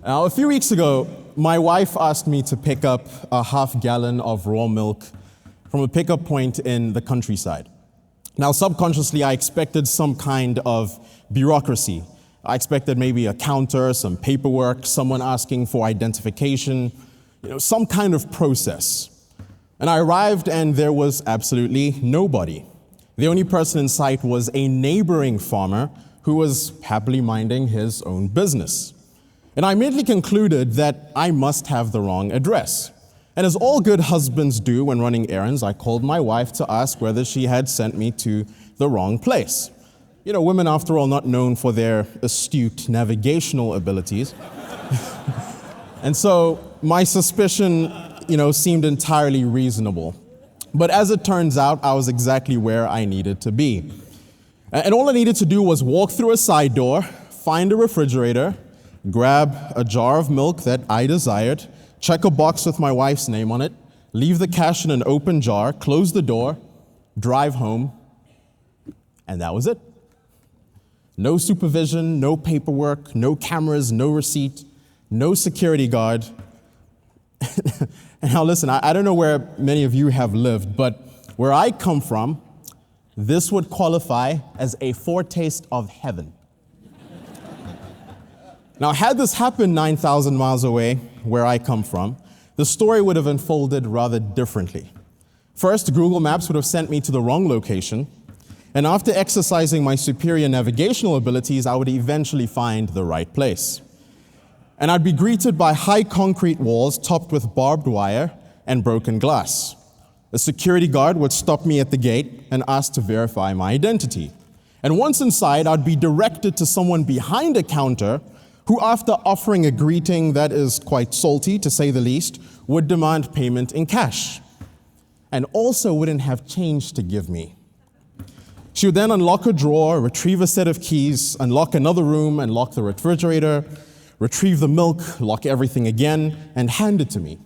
Now, a few weeks ago, my wife asked me to pick up a half-gallon of raw milk from a pickup point in the countryside. Now, subconsciously, I expected some kind of bureaucracy. I expected maybe a counter, some paperwork, someone asking for identification, some kind of process. And I arrived and there was absolutely nobody. The only person in sight was a neighboring farmer who was happily minding his own business. And I immediately concluded that I must have the wrong address. And as all good husbands do when running errands, I called my wife to ask whether she had sent me to the wrong place. Women, after all, not known for their astute navigational abilities. And so my suspicion, seemed entirely reasonable. But as it turns out, I was exactly where I needed to be. And all I needed to do was walk through a side door, find a refrigerator, grab a jar of milk that I desired, check a box with my wife's name on it, leave the cash in an open jar, close the door, drive home, and that was it. No supervision, no paperwork, no cameras, no receipt, no security guard. And now listen, I don't know where many of you have lived, but where I come from, this would qualify as a foretaste of heaven. Now, had this happened 9,000 miles away, where I come from, the story would have unfolded rather differently. First, Google Maps would have sent me to the wrong location, and after exercising my superior navigational abilities, I would eventually find the right place. And I'd be greeted by high concrete walls topped with barbed wire and broken glass. A security guard would stop me at the gate and ask to verify my identity. And once inside, I'd be directed to someone behind a counter who, after offering a greeting that is quite salty, to say the least, would demand payment in cash, and also wouldn't have change to give me. She would then unlock a drawer, retrieve a set of keys, unlock another room, and lock the refrigerator, retrieve the milk, lock everything again, and hand it to me.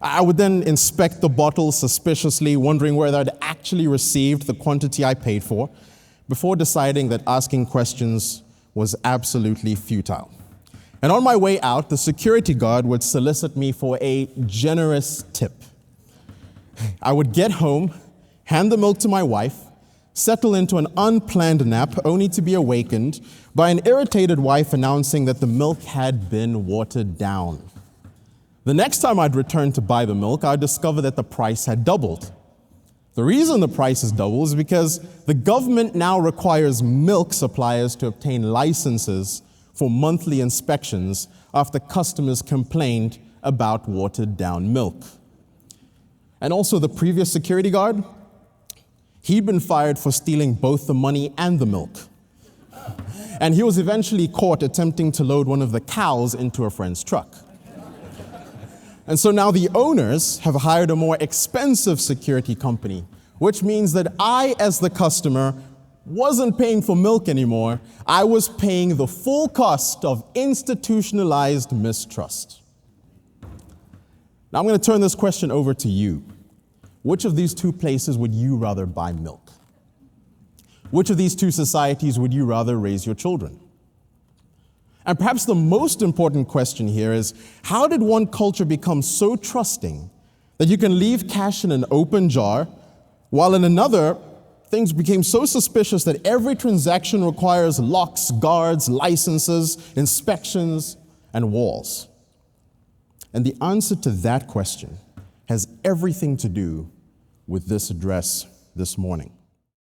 I would then inspect the bottle suspiciously, wondering whether I'd actually received the quantity I paid for, before deciding that asking questions was absolutely futile. And on my way out, the security guard would solicit me for a generous tip. I would get home, hand the milk to my wife, settle into an unplanned nap, only to be awakened by an irritated wife announcing that the milk had been watered down. The next time I'd return to buy the milk, I'd discover that the price had doubled. The reason the price has doubled is because the government now requires milk suppliers to obtain licenses for monthly inspections after customers complained about watered down milk. And also the previous security guard, he'd been fired for stealing both the money and the milk. And he was eventually caught attempting to load one of the cows into a friend's truck. And so now the owners have hired a more expensive security company, which means that I, as the customer, wasn't paying for milk anymore. I was paying the full cost of institutionalized mistrust. Now I'm going to turn this question over to you. Which of these two places would you rather buy milk? Which of these two societies would you rather raise your children? And perhaps the most important question here is, how did one culture become so trusting that you can leave cash in an open jar, while in another, things became so suspicious that every transaction requires locks, guards, licenses, inspections, and walls? And the answer to that question has everything to do with this address this morning.